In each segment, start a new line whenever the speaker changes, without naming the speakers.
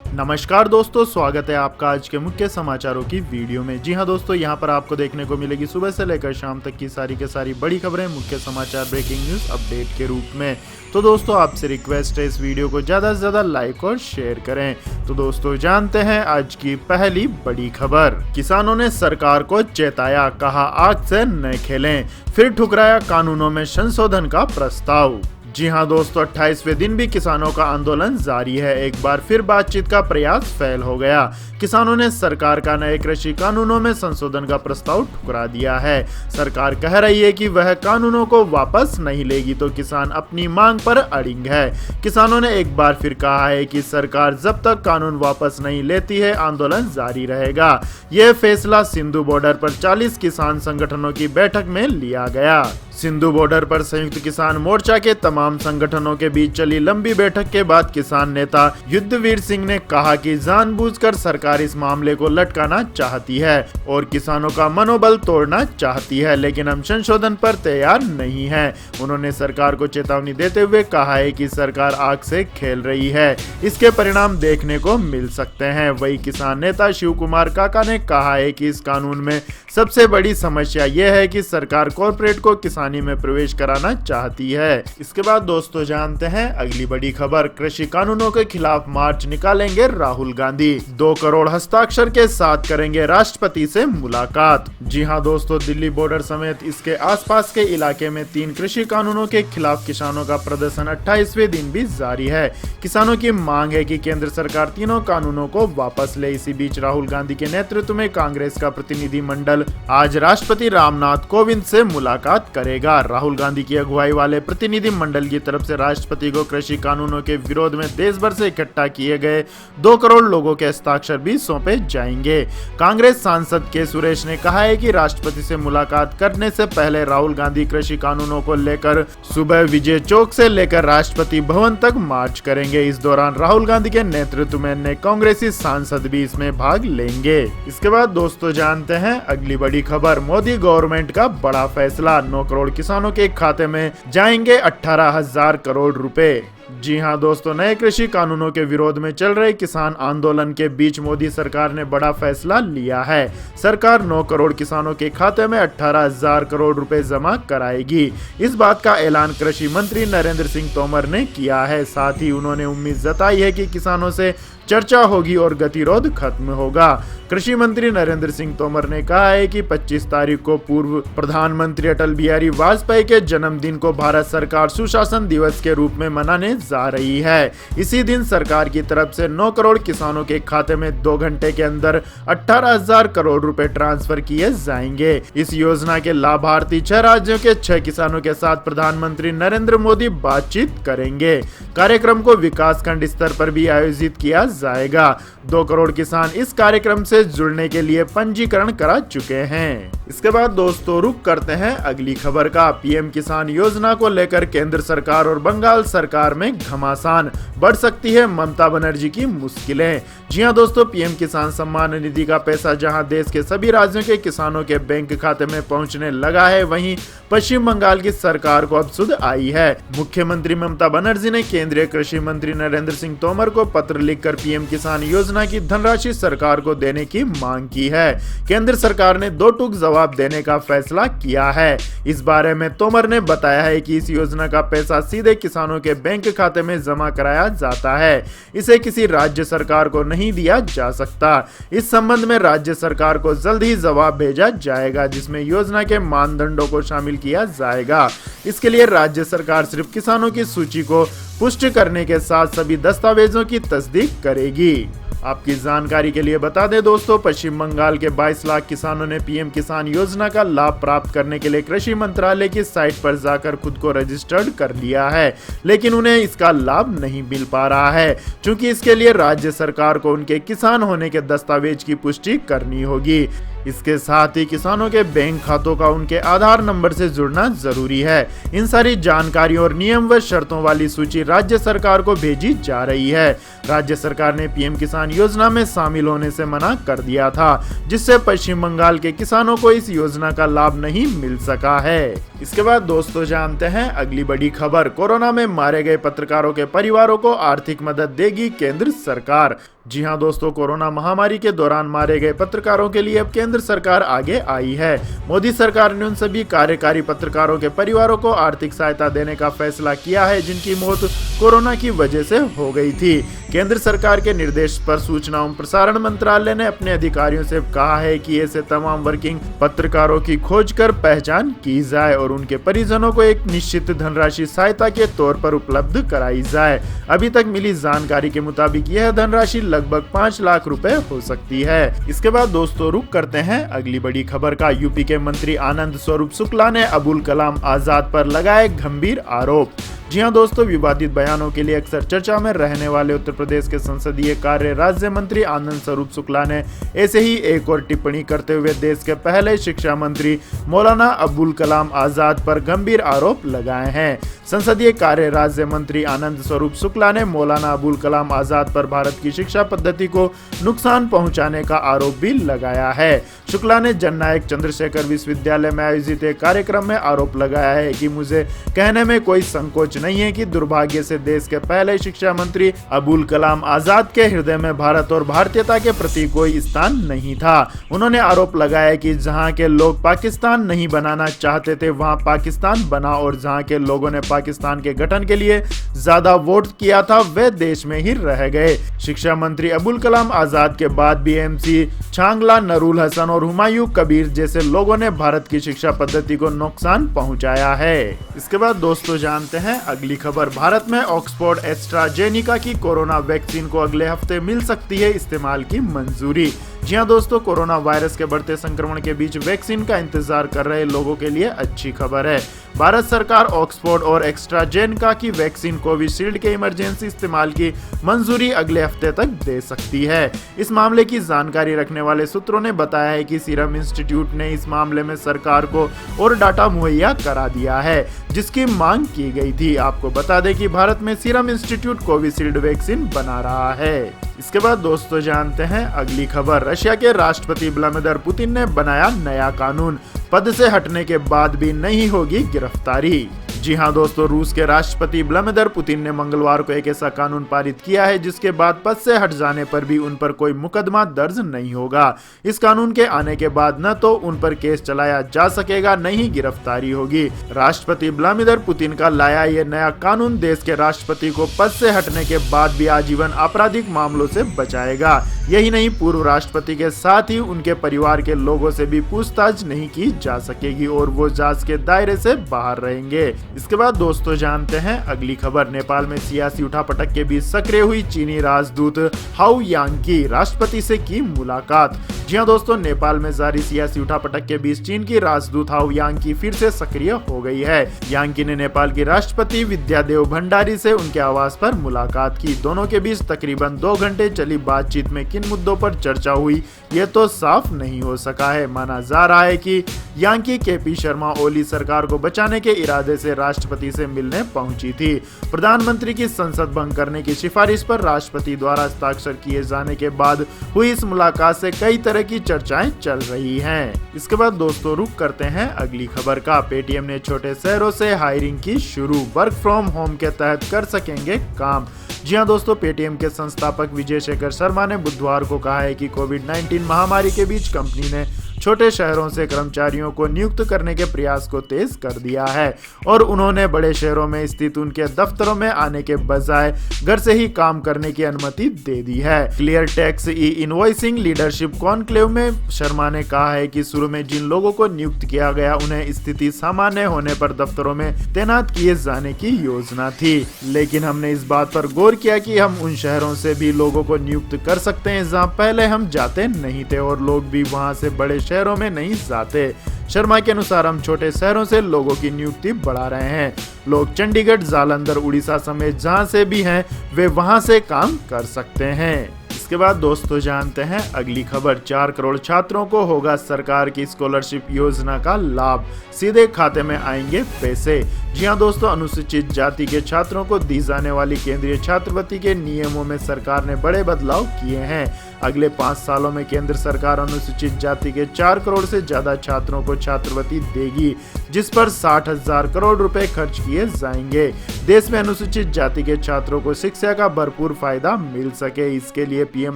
नमस्कार दोस्तों, स्वागत है आपका आज के मुख्य समाचारों की वीडियो में। जी हां दोस्तों, यहां पर आपको देखने को मिलेगी सुबह से लेकर शाम तक की सारी बड़ी खबरें मुख्य समाचार ब्रेकिंग न्यूज अपडेट के रूप में। तो दोस्तों आपसे रिक्वेस्ट है इस वीडियो को ज़्यादा से ज़्यादा लाइक और शेयर करें। तो दोस्तों जानते हैं आज की पहली बड़ी खबर। किसानों ने सरकार को चेताया, कहा आग से न खेलें, फिर ठुकराया कानूनों में संशोधन का प्रस्ताव। जी हां दोस्तों, 28वें दिन भी किसानों का आंदोलन जारी है। एक बार फिर बातचीत का प्रयास फेल हो गया। किसानों ने सरकार का नए कृषि कानूनों में संशोधन का प्रस्ताव ठुकरा दिया है। सरकार कह रही है कि वह कानूनों को वापस नहीं लेगी, तो किसान अपनी मांग पर अड़िग है। किसानों ने एक बार फिर कहा है कि सरकार जब तक कानून वापस नहीं लेती है, आंदोलन जारी रहेगा। यह फैसला सिंधु बॉर्डर पर 40 किसान संगठनों की बैठक में लिया गया। सिंधु बॉर्डर पर संयुक्त किसान मोर्चा के तमाम संगठनों के बीच चली लंबी बैठक के बाद किसान नेता युद्धवीर सिंह ने कहा कि जानबूझकर सरकार इस मामले को लटकाना चाहती है और किसानों का मनोबल तोड़ना चाहती है, लेकिन हम संशोधन पर तैयार नहीं हैं। उन्होंने सरकार को चेतावनी देते हुए कहा है कि सरकार आग से खेल रही है, इसके परिणाम देखने को मिल सकते हैं। वही किसान नेता शिव कुमार काका ने कहा है कि इस कानून में सबसे बड़ी समस्या यह है कि सरकार कॉर्पोरेट को किसानी में प्रवेश कराना चाहती है। इसके बाद दोस्तों जानते हैं अगली बड़ी खबर। कृषि कानूनों के खिलाफ मार्च निकालेंगे राहुल गांधी, 2 करोड़ हस्ताक्षर के साथ करेंगे राष्ट्रपति से मुलाकात। जी हां दोस्तों, दिल्ली बॉर्डर समेत इसके आसपास के इलाके में 3 कृषि कानूनों के खिलाफ किसानों का प्रदर्शन 28वें दिन भी जारी है। किसानों की मांग है कि केंद्र सरकार तीनों कानूनों को वापस ले। इसी बीच राहुल गांधी के नेतृत्व में कांग्रेस का प्रतिनिधि मंडल आज राष्ट्रपति रामनाथ कोविंद से मुलाकात करेगा। राहुल गांधी की अगुवाई वाले प्रतिनिधि मंडल की तरफ से राष्ट्रपति को कृषि कानूनों के विरोध में देश भर से इकट्ठा किए गए 2 करोड़ लोगों के हस्ताक्षर भी सौंपे जाएंगे। कांग्रेस सांसद के सुरेश ने कहा है कि राष्ट्रपति से मुलाकात करने से पहले राहुल गांधी कृषि कानूनों को लेकर सुबह विजय चौक से लेकर राष्ट्रपति भवन तक मार्च करेंगे। इस दौरान राहुल गांधी के नेतृत्व में अन्य कांग्रेसी सांसद भी इसमें भाग लेंगे। इसके बाद दोस्तों जानते हैं अगली बड़ी खबर। मोदी गवर्नमेंट का बड़ा फैसला, 9 करोड़ किसानों के खाते में जाएंगे 18,000 करोड़ रुपए। जी हां दोस्तों, नए कृषि कानूनों के विरोध में चल रहे किसान आंदोलन के बीच मोदी सरकार ने बड़ा फैसला लिया है। सरकार 9 करोड़ किसानों के खाते में 18,000 करोड़ रुपए जमा कराएगी। इस बात का ऐलान कृषि मंत्री नरेंद्र सिंह तोमर ने किया है। साथ ही उन्होंने उम्मीद जताई है कि किसानों से चर्चा होगी और गतिरोध खत्म होगा। कृषि मंत्री नरेंद्र सिंह तोमर ने कहा है कि 25 तारीख को पूर्व प्रधानमंत्री अटल बिहारी वाजपेयी के जन्मदिन को भारत सरकार सुशासन दिवस के रूप में मनाने जा रही है। इसी दिन सरकार की तरफ से 9 करोड़ किसानों के खाते में 2 घंटे के अंदर 18,000 करोड़ रुपए ट्रांसफर किए जाएंगे। इस योजना के लाभार्थी 6 राज्यों के 6 किसानों के साथ प्रधानमंत्री नरेंद्र मोदी बातचीत करेंगे। कार्यक्रम को विकास खंड स्तर पर भी आयोजित किया जाएगा। 2 करोड़ किसान इस कार्यक्रम से जुड़ने के लिए पंजीकरण करा चुके हैं। इसके बाद दोस्तों रुक करते हैं अगली खबर का। पीएम किसान योजना को लेकर केंद्र सरकार और बंगाल सरकार में घमासान, बढ़ सकती है ममता बनर्जी की मुश्किलें। जी हां दोस्तों, पीएम किसान सम्मान निधि का पैसा जहां देश के सभी राज्यों के किसानों के बैंक खाते में पहुंचने लगा है, वहीं पश्चिम बंगाल की सरकार को अब सुध आई है। मुख्यमंत्री ममता बनर्जी ने केंद्रीय कृषि मंत्री नरेंद्र सिंह तोमर को पत्र लिखकर पीएम किसान योजना की धनराशि सरकार को देने की मांग की है। केंद्र सरकार ने 2 टूक जवाब देने का फैसला किया है। इस बारे में तोमर ने बताया है कि इस योजना का पैसा सीधे किसानों के बैंक खाते में जमा कराया जाता है। इसे किसी राज्य सरकार को नहीं दिया जा सकता। इस संबंध में राज्य सरकार को जल्द ही जवाब भेजा जाएगा, जिसमें योजना के मानदंडों को शामिल किया जाएगा। इसके लिए राज्य सरकार सिर्फ किसानों की सूची को पुष्टि करने के साथ सभी दस्तावेजों की तस्दीक करेगी। आपकी जानकारी के लिए बता दें दोस्तों, पश्चिम बंगाल के 22 लाख किसानों ने पीएम किसान योजना का लाभ प्राप्त करने के लिए कृषि मंत्रालय की साइट पर जाकर खुद को रजिस्टर्ड कर लिया है, लेकिन उन्हें इसका लाभ नहीं मिल पा रहा है, क्योंकि इसके लिए राज्य सरकार को उनके किसान होने के दस्तावेज की पुष्टि करनी होगी। इसके साथ ही किसानों के बैंक खातों का उनके आधार नंबर से जुड़ना जरूरी है। इन सारी जानकारियों और नियम व शर्तों वाली सूची राज्य सरकार को भेजी जा रही है। राज्य सरकार ने पीएम किसान योजना में शामिल होने से मना कर दिया था, जिससे पश्चिम बंगाल के किसानों को इस योजना का लाभ नहीं मिल सका है। इसके बाद दोस्तों जानते हैं अगली बड़ी खबर। कोरोना में मारे गए पत्रकारों के परिवारों को आर्थिक मदद देगी केंद्र सरकार। जी हां दोस्तों, कोरोना महामारी के दौरान मारे गए पत्रकारों के लिए अब केंद्र सरकार आगे आई है। मोदी सरकार ने उन सभी कार्यकारी पत्रकारों के परिवारों को आर्थिक सहायता देने का फैसला किया है जिनकी मौत कोरोना की वजह से हो गई थी। केंद्र सरकार के निर्देश पर सूचना एवं प्रसारण मंत्रालय ने अपने अधिकारियों से कहा है कि ऐसे तमाम वर्किंग पत्रकारों की खोज कर पहचान की जाए और उनके परिजनों को एक निश्चित धनराशि सहायता के तौर पर उपलब्ध कराई जाए। अभी तक मिली जानकारी के मुताबिक यह धनराशि लगभग 5 लाख रुपए हो सकती है। इसके बाद दोस्तों रुक करते हैं अगली बड़ी खबर का। यूपी के मंत्री आनंद स्वरूप शुक्ला ने अबुल कलाम आजाद पर लगाए गंभीर आरोप। जी हां दोस्तों, विवादित बयानों के लिए अक्सर चर्चा में रहने वाले उत्तर प्रदेश के संसदीय कार्य राज्य मंत्री आनंद स्वरूप शुक्ला ने ऐसे ही एक और टिप्पणी करते हुए देश के पहले शिक्षा मंत्री मौलाना अबुल कलाम आजाद पर गंभीर आरोप लगाए हैं। संसदीय कार्य राज्य मंत्री आनंद स्वरूप शुक्ला ने मौलाना अबुल कलाम आजाद पर भारत की शिक्षा पद्धति को नुकसान पहुंचाने का आरोप भी लगाया है। शुक्ला ने जननायक चंद्रशेखर विश्वविद्यालय में आयोजित एक कार्यक्रम में आरोप लगाया है कि मुझे कहने में कोई संकोच नहीं है कि दुर्भाग्य से देश के पहले शिक्षा मंत्री अबुल कलाम आजाद के हृदय में भारत और भारतीयता के प्रति कोई स्थान नहीं था। उन्होंने आरोप लगाया कि जहां के लोग पाकिस्तान नहीं बनाना चाहते थे वहां पाकिस्तान बना और जहां के लोगों ने पाकिस्तान के गठन के लिए ज्यादा वोट किया था वे देश में ही रह गए। शिक्षा मंत्री अबुल कलाम आजाद के बाद बीएमसी छांगला, नरूल हसन और हुमायूं कबीर जैसे लोगों ने भारत की शिक्षा पद्धति को नुकसान पहुंचाया है। इसके बाद दोस्तों जानते हैं अगली खबर। भारत में ऑक्सफोर्ड एस्ट्राजेनिका की कोरोना वैक्सीन को अगले हफ्ते मिल सकती है इस्तेमाल की मंजूरी। जी हां दोस्तों, कोरोना वायरस के बढ़ते संक्रमण के बीच वैक्सीन का इंतजार कर रहे लोगों के लिए अच्छी खबर है। भारत सरकार ऑक्सफोर्ड और एस्ट्राजेनेका की वैक्सीन कोविशील्ड के इमरजेंसी इस्तेमाल की मंजूरी अगले हफ्ते तक दे सकती है। इस मामले की जानकारी रखने वाले सूत्रों ने बताया है कि सीरम इंस्टीट्यूट ने इस मामले में सरकार को और डाटा मुहैया करा दिया है जिसकी मांग की गई थी। आपको बता दें कि भारत में सीरम इंस्टीट्यूट कोविशील्ड वैक्सीन बना रहा है। इसके बाद दोस्तों जानते हैं अगली खबर। रशिया के राष्ट्रपति व्लादिमीर पुतिन ने बनाया नया कानून, पद से हटने के बाद भी नहीं होगी गिरफ्तारी। जी हां दोस्तों, रूस के राष्ट्रपति व्लादिमीर पुतिन ने मंगलवार को एक ऐसा कानून पारित किया है जिसके बाद पद से हट जाने पर भी उन पर कोई मुकदमा दर्ज नहीं होगा। इस कानून के आने के बाद न तो उन पर केस चलाया जा सकेगा न ही गिरफ्तारी होगी। राष्ट्रपति व्लादिमीर पुतिन का लाया ये नया कानून देश के राष्ट्रपति को पद से हटने के बाद भी आजीवन आपराधिक मामलों से बचाएगा। यही नहीं, पूर्व राष्ट्रपति के साथ ही उनके परिवार के लोगों से भी पूछताछ नहीं की जा सकेगी और वो जांच के दायरे से बाहर रहेंगे। इसके बाद दोस्तों जानते हैं अगली खबर। नेपाल में सियासी उठापटक के बीच सक्रिय हुई चीनी राजदूत हाउ यांग की राष्ट्रपति से की मुलाकात। जी हां दोस्तों, नेपाल में जारी सियासी उठापटक के बीच चीन की राजदूत हाउ यांग की फिर से सक्रिय हो गई है। यांग की ने नेपाल की राष्ट्रपति विद्यादेव भंडारी से उनके आवास पर मुलाकात की। दोनों के बीच तकरीबन 2 घंटे चली बातचीत में किन मुद्दों पर चर्चा हुई ये तो साफ नहीं हो सका है। माना जा रहा है कि यांग की केपी शर्मा ओली सरकार को बचाने के इरादे से राष्ट्रपति से मिलने पहुंची थी। प्रधानमंत्री की संसद भंग करने की सिफारिश पर राष्ट्रपति द्वारा हस्ताक्षर किए जाने के बाद हुई इस मुलाकात से कई तरह की चर्चाएं चल रही हैं। इसके बाद दोस्तों रुक करते हैं अगली खबर का। पेटीएम ने छोटे शहरों से हायरिंग की शुरू, वर्क फ्रॉम होम के तहत कर सकेंगे काम। जी हां दोस्तों, पेटीएम के संस्थापक विजय शेखर शर्मा ने बुधवार को कहा है कि कोविड-19 महामारी के बीच कंपनी ने छोटे शहरों से कर्मचारियों को नियुक्त करने के प्रयास को तेज कर दिया है और उन्होंने बड़े शहरों में स्थित उनके दफ्तरों में आने के बजाय घर से ही काम करने की अनुमति दे दी है। Clear tax e invoicing leadership conclave में शर्मा ने कहा है कि शुरू में जिन लोगों को नियुक्त किया गया उन्हें स्थिति सामान्य होने पर दफ्तरों में तैनात किए जाने की योजना थी, लेकिन हमने इस बात पर गौर किया कि हम उन शहरों से भी लोगों को नियुक्त कर सकते हैं जहां पहले हम जाते नहीं थे और लोग भी वहां से बड़े शहरों में नहीं जाते। शर्मा के अनुसार हम छोटे शहरों से लोगों की नियुक्ति बढ़ा रहे हैं। लोग चंडीगढ़, जालंधर, उड़ीसा समेत जहां से भी हैं वे वहां से काम कर सकते हैं। इसके बाद दोस्तों जानते हैं अगली खबर। 4 करोड़ छात्रों को होगा सरकार की स्कॉलरशिप योजना का लाभ, सीधे खाते में आएंगे पैसे। जी हां दोस्तों, अनुसूचित जाति के छात्रों को दी जाने वाली केंद्रीय छात्रवृत्ति के नियमों में सरकार ने बड़े बदलाव किए हैं। अगले 5 सालों में केंद्र सरकार अनुसूचित जाति के 4 करोड़ से ज्यादा छात्रों को छात्रवृत्ति देगी, जिस पर 60,000 करोड़ रुपए खर्च किए जाएंगे। देश में अनुसूचित जाति के छात्रों को शिक्षा का भरपूर फायदा मिल सके, इसके लिए पीएम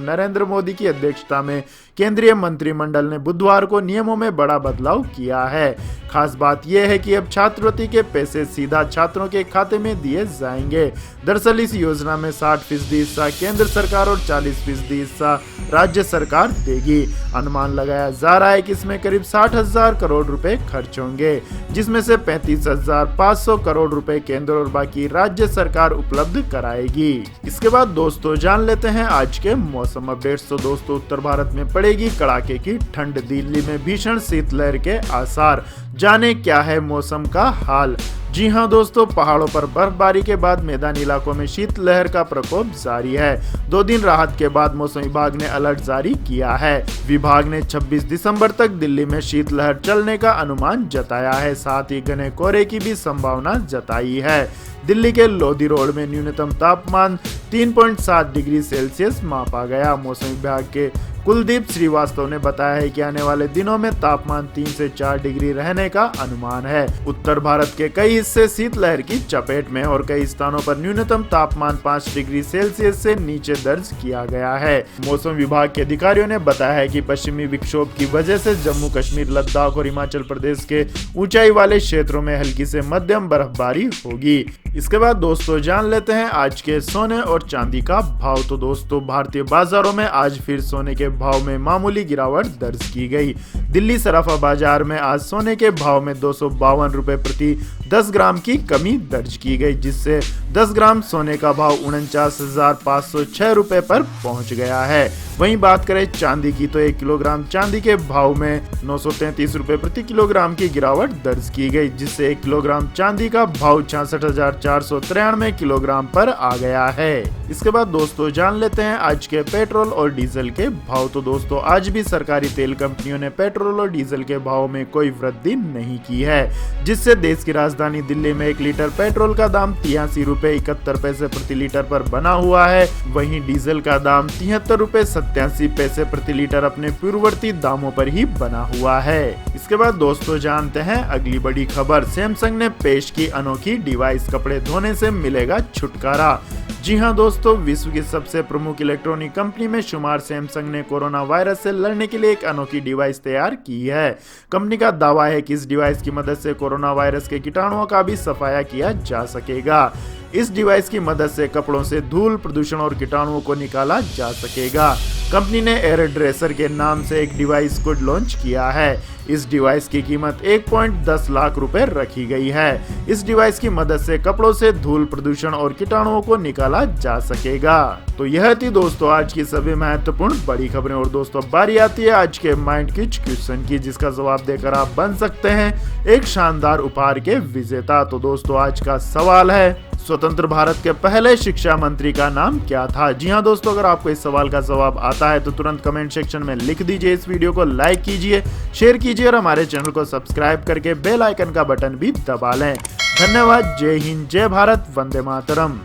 नरेंद्र मोदी की अध्यक्षता में केंद्रीय मंत्रिमंडल ने बुधवार को नियमों में बड़ा बदलाव किया है। खास बात यह है कि अब छात्रवृत्ति के पैसे सीधा छात्रों के खाते में दिए जाएंगे। दरअसल इस योजना में 60% हिस्सा केंद्र सरकार और 40% हिस्सा राज्य सरकार देगी। अनुमान लगाया जा रहा है कि इसमें करीब 60,000 करोड़ रुपए खर्च होंगे, जिसमें से 35,500 करोड़ रुपए केंद्र और बाकी राज्य सरकार उपलब्ध कराएगी। इसके बाद दोस्तों जान लेते हैं आज के मौसम अपडेट्स। तो दोस्तों उत्तर भारत में पड़ेगी कड़ाके की ठंड, दिल्ली में भीषण शीतलहर के आसार। जाने क्या है मौसम का हाल। जी हां दोस्तों, पहाड़ों पर बर्फबारी के बाद मैदानी इलाकों में शीतलहर का प्रकोप जारी है। 2 दिन राहत के बाद मौसम विभाग ने अलर्ट जारी किया है। विभाग ने 26 दिसंबर तक दिल्ली में शीतलहर चलने का अनुमान जताया है, साथ ही घने कोहरे की भी संभावना जताई है। दिल्ली के लोधी रोड में न्यूनतम तापमान 3.7 डिग्री सेल्सियस मापा गया। मौसम विभाग के कुलदीप श्रीवास्तव ने बताया है कि आने वाले दिनों में तापमान 3 से 4 डिग्री रहने का अनुमान है। उत्तर भारत के कई हिस्से शीतलहर की चपेट में और कई स्थानों पर न्यूनतम तापमान 5 डिग्री सेल्सियस से नीचे दर्ज किया गया है। मौसम विभाग के अधिकारियों ने बताया है कि पश्चिमी विक्षोभ की वजह से जम्मू कश्मीर, लद्दाख और हिमाचल प्रदेश के ऊंचाई वाले क्षेत्रों में हल्की से मध्यम बर्फबारी होगी। इसके बाद दोस्तों जान लेते हैं आज के सोने और चांदी का भाव। तो दोस्तों भारतीय बाजारों में आज फिर सोने के भाव में मामूली गिरावट दर्ज की गई। दिल्ली सराफा बाजार में आज सोने के भाव में 252 रुपए प्रति 10 ग्राम की कमी दर्ज की गई, जिससे 10 ग्राम सोने का भाव 49,506 रुपए पर पहुंच गया है। वहीं बात करें चांदी की तो 1 किलोग्राम चांदी के भाव में 933 रुपए प्रति किलोग्राम की गिरावट दर्ज की गई, जिससे 1 किलोग्राम चांदी का भाव 66,493 किलोग्राम पर आ गया है। इसके बाद दोस्तों जान लेते हैं आज के पेट्रोल और डीजल के भाव। तो दोस्तों आज भी सरकारी तेल कंपनियों ने पेट्रोल और डीजल के भाव में कोई वृद्धि नहीं की है, जिससे देश की राजधानी दिल्ली में 1 लीटर पेट्रोल का दाम 83 रुपए 71 पैसे प्रति लीटर पर बना हुआ है। वहीं डीजल का दाम 73 रुपए 87 पैसे प्रति लीटर अपने पूर्ववर्ती दामों पर ही बना हुआ है। इसके बाद दोस्तों जानते हैं अगली बड़ी खबर। सैमसंग ने पेश की अनोखी डिवाइस, कपड़े धोने से मिलेगा छुटकारा। जी हां दोस्तों, विश्व की सबसे प्रमुख इलेक्ट्रॉनिक कंपनी में शुमार सैमसंग ने कोरोना वायरस से लड़ने के लिए एक अनोखी डिवाइस तैयार की है। कंपनी का दावा है कि इस डिवाइस की मदद से कोरोना वायरस के कीटाणुओं का भी सफाया किया जा सकेगा। इस डिवाइस की मदद से कपड़ों से धूल, प्रदूषण और कीटाणुओं को निकाला जा सकेगा। कंपनी ने एयर ड्रेसर के नाम से एक डिवाइस को लॉन्च किया है। इस डिवाइस की कीमत 1.10 लाख रुपए रखी गई है। इस डिवाइस की मदद से कपड़ों से धूल, प्रदूषण और कीटाणुओं को निकाला जा सकेगा। तो यह थी दोस्तों आज की सभी महत्वपूर्ण बड़ी खबरें। और दोस्तों बारी आती है आज के माइंड किच क्वेश्चन की, जिसका जवाब देकर आप बन सकते हैं एक शानदार उपहार के विजेता। तो दोस्तों आज का सवाल है, स्वतंत्र भारत के पहले शिक्षा मंत्री का नाम क्या था? जी हां दोस्तों, अगर आपको इस सवाल का जवाब आता है तो तुरंत कमेंट सेक्शन में लिख दीजिए। इस वीडियो को लाइक कीजिए, शेयर कीजिए और हमारे चैनल को सब्सक्राइब करके बेल आइकन का बटन भी दबा लें। धन्यवाद। जय हिंद, जय भारत, वंदे मातरम।